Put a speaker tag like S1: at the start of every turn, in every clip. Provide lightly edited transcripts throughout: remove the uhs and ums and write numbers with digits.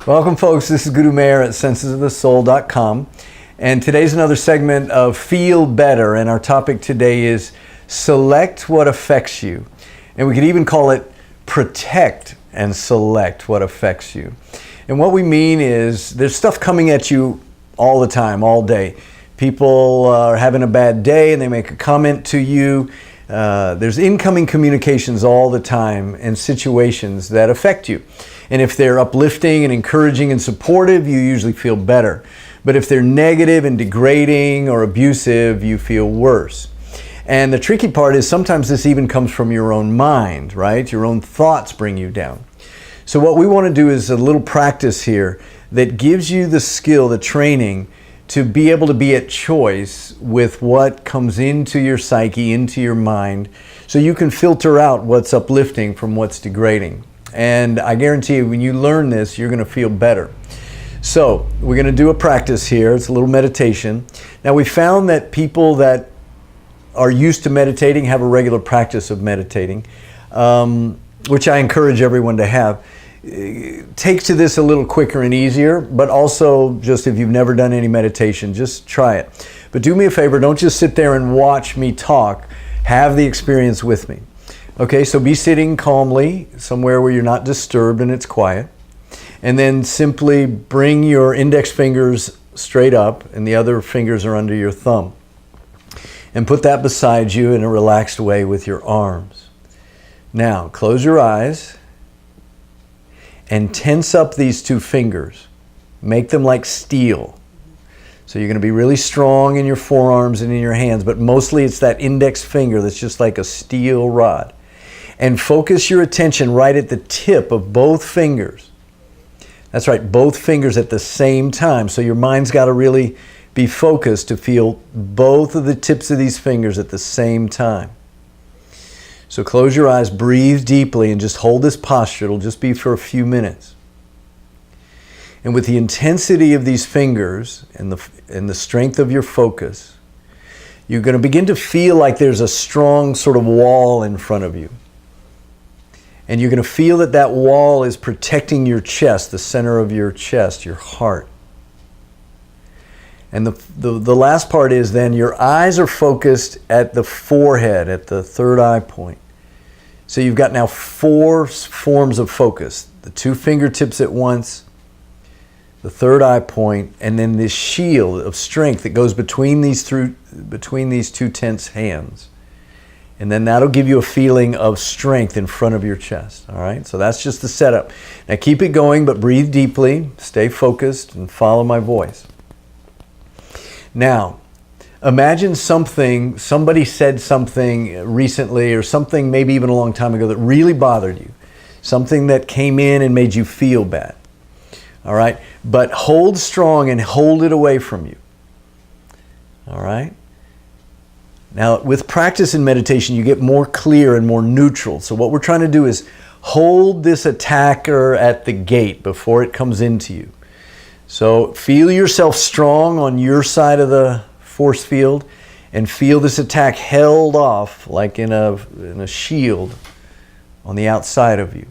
S1: Welcome, folks. This is Guru Mayer at sensesofthesoul.com. And today's another segment of Feel Better. And our topic today is select what affects you. And we could even call it protect and select what affects you. And what we mean is there's stuff coming at you all the time, all day. People are having a bad day and they make a comment to you. There's incoming communications all the time and situations that affect you. And if they're uplifting and encouraging and supportive, you usually feel better. But if they're negative and degrading or abusive, you feel worse. And the tricky part is sometimes this even comes from your own mind, right? Your own thoughts bring you down. So what we want to do is a little practice here that gives you the skill, the training, to be able to be at choice with what comes into your psyche, into your mind, so you can filter out what's uplifting from what's degrading. And I guarantee you, when you learn this, you're going to feel better. So we're going to do a practice here. It's a little meditation. Now, we found that people that are used to meditating have a regular practice of meditating, which I encourage everyone to have. Take to this a little quicker and easier, but also just if you've never done any meditation, just try it. But do me a favor, don't just sit there and watch me talk. Have the experience with me. Okay, so be sitting calmly somewhere where you're not disturbed and it's quiet. And then simply bring your index fingers straight up and the other fingers are under your thumb. And put that beside you in a relaxed way with your arms. Now, close your eyes and tense up these two fingers. Make them like steel. So you're going to be really strong in your forearms and in your hands, but mostly it's that index finger that's just like a steel rod. And focus your attention right at the tip of both fingers. That's right, both fingers at the same time. So your mind's got to really be focused to feel both of the tips of these fingers at the same time. So close your eyes, breathe deeply, and just hold this posture. It'll just be for a few minutes. And with the intensity of these fingers and the strength of your focus, you're going to begin to feel like there's a strong sort of wall in front of you. And you're going to feel that that wall is protecting your chest, the center of your chest, your heart. And the last part is then your eyes are focused at the forehead, at the third eye point. So you've got now 4 forms of focus. The 2 fingertips at once, the third eye point, and then this shield of strength that goes between these two tense hands. And then that'll give you a feeling of strength in front of your chest. All right, so that's just the setup. Now keep it going, but breathe deeply, stay focused, and follow my voice. Now, imagine somebody said something recently or something maybe even a long time ago that really bothered you. Something that came in and made you feel bad. All right, but hold strong and hold it away from you. All right. Now, with practice in meditation, you get more clear and more neutral. So what we're trying to do is hold this attacker at the gate before it comes into you. So feel yourself strong on your side of the force field and feel this attack held off like in a shield on the outside of you.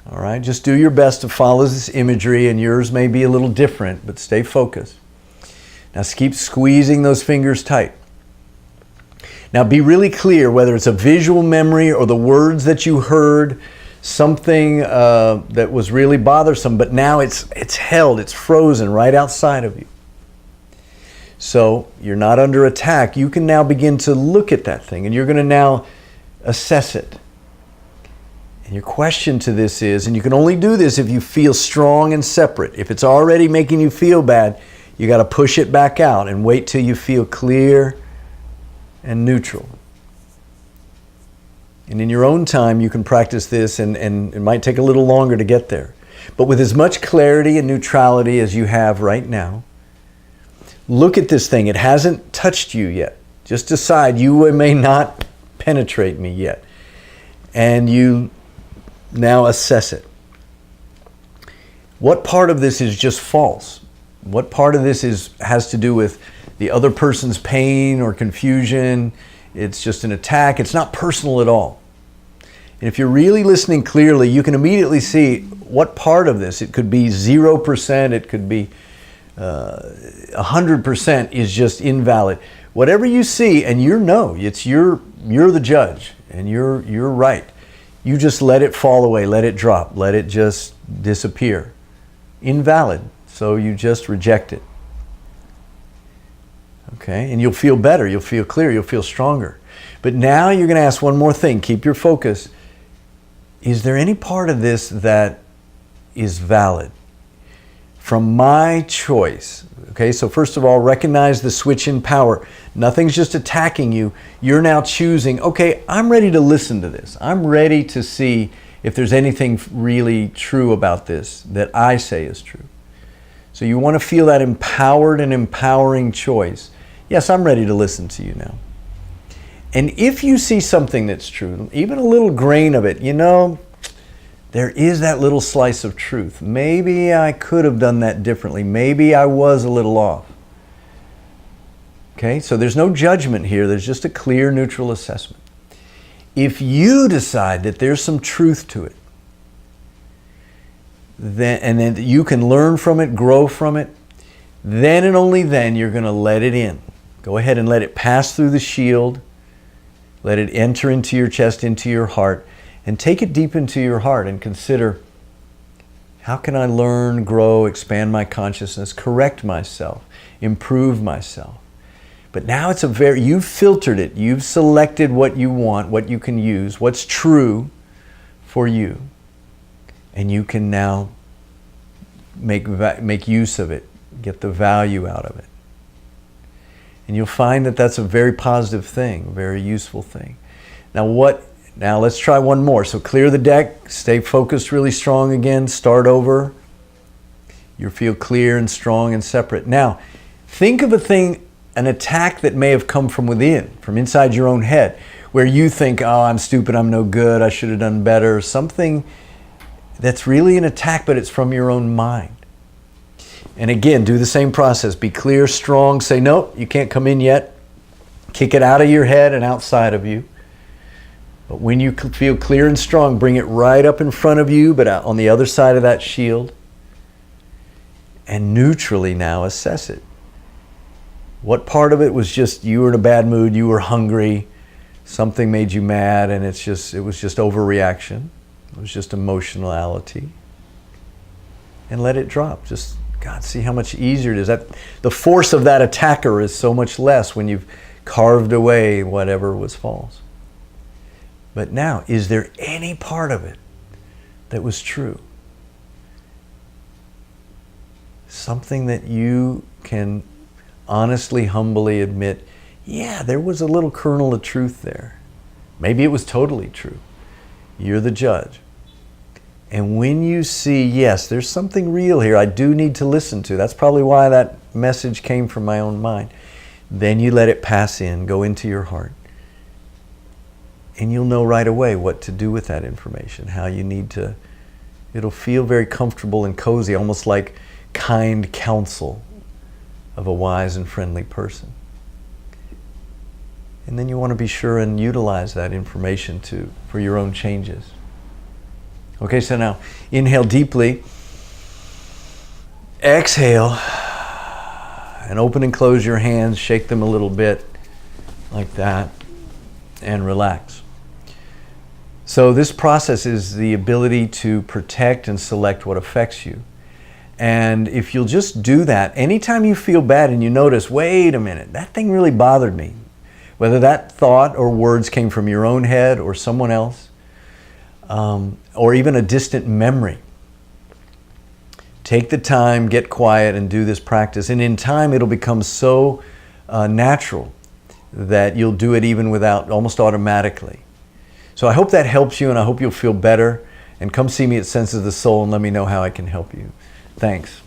S1: All right, just do your best to follow this imagery, and yours may be a little different, but stay focused. Now keep squeezing those fingers tight. Now be really clear whether it's a visual memory or the words that you heard, something that was really bothersome, but now it's held, it's frozen right outside of you. So you're not under attack. You can now begin to look at that thing and you're going to now assess it. And your question to this is, and you can only do this if you feel strong and separate. If it's already making you feel bad, you got to push it back out and wait till you feel clear and neutral. And in your own time, you can practice this, and it might take a little longer to get there. But with as much clarity and neutrality as you have right now, look at this thing. It hasn't touched you yet. Just decide you may not penetrate me yet. And you now assess it. What part of this is just false? What part of this has to do with the other person's pain or confusion? It's just an attack. It's not personal at all. And if you're really listening clearly, you can immediately see what part of this. It could be 0%, it could be 100% is just invalid. Whatever you see, and you're the judge, and you're right. You just let it fall away, let it drop, let it just disappear. Invalid. So you just reject it. Okay, and you'll feel better, you'll feel clear, you'll feel stronger. But now you're going to ask one more thing. Keep your focus. Is there any part of this that is valid? From my choice. Okay, so first of all, recognize the switch in power. Nothing's just attacking you. You're now choosing, okay, I'm ready to listen to this. I'm ready to see if there's anything really true about this that I say is true. So you want to feel that empowered and empowering choice. Yes, I'm ready to listen to you now. And if you see something that's true, even a little grain of it, there is that little slice of truth. Maybe I could have done that differently. Maybe I was a little off. Okay, so there's no judgment here. There's just a clear, neutral assessment. If you decide that there's some truth to it, then you can learn from it, grow from it, then and only then you're going to let it in. Go ahead and let it pass through the shield. Let it enter into your chest, into your heart, and take it deep into your heart and consider, how can I learn, grow, expand my consciousness, correct myself, improve myself? But now you've filtered it. You've selected what you want, what you can use, what's true for you. And you can now make use of it, get the value out of it. And you'll find that that's a very positive thing, a very useful thing. Now let's try one more. So clear the deck, stay focused really strong again, start over. You feel clear and strong and separate. Now, think of an attack that may have come from within, from inside your own head, where you think, oh, I'm stupid, I'm no good, I should have done better. Something that's really an attack, but it's from your own mind. And again, do the same process. Be clear, strong, say, nope, you can't come in yet. Kick it out of your head and outside of you. But when you feel clear and strong, bring it right up in front of you, but on the other side of that shield. And neutrally now assess it. What part of it was just you were in a bad mood, you were hungry, something made you mad, and it was just overreaction. It was just emotionality. And let it drop. Just, God, see how much easier it is. The force of that attacker is so much less when you've carved away whatever was false. But now, is there any part of it that was true? Something that you can honestly, humbly admit, yeah, there was a little kernel of truth there. Maybe it was totally true. You're the judge. And when you see, yes, there's something real here I do need to listen to. That's probably why that message came from my own mind. Then you let it pass in, go into your heart. And you'll know right away what to do with that information, how you need to. It'll feel very comfortable and cozy, almost like kind counsel of a wise and friendly person. And then you want to be sure and utilize that information for your own changes. Okay, so now inhale deeply, exhale, and open and close your hands, shake them a little bit like that, and relax. So this process is the ability to protect and select what affects you. And if you'll just do that, anytime you feel bad and you notice, wait a minute, that thing really bothered me, whether that thought or words came from your own head or someone else, or even a distant memory, take the time, get quiet, and do this practice. And in time, it'll become so natural that you'll do it even almost automatically. So I hope that helps you, and I hope you'll feel better. And come see me at Senses of the Soul and let me know how I can help you. Thanks.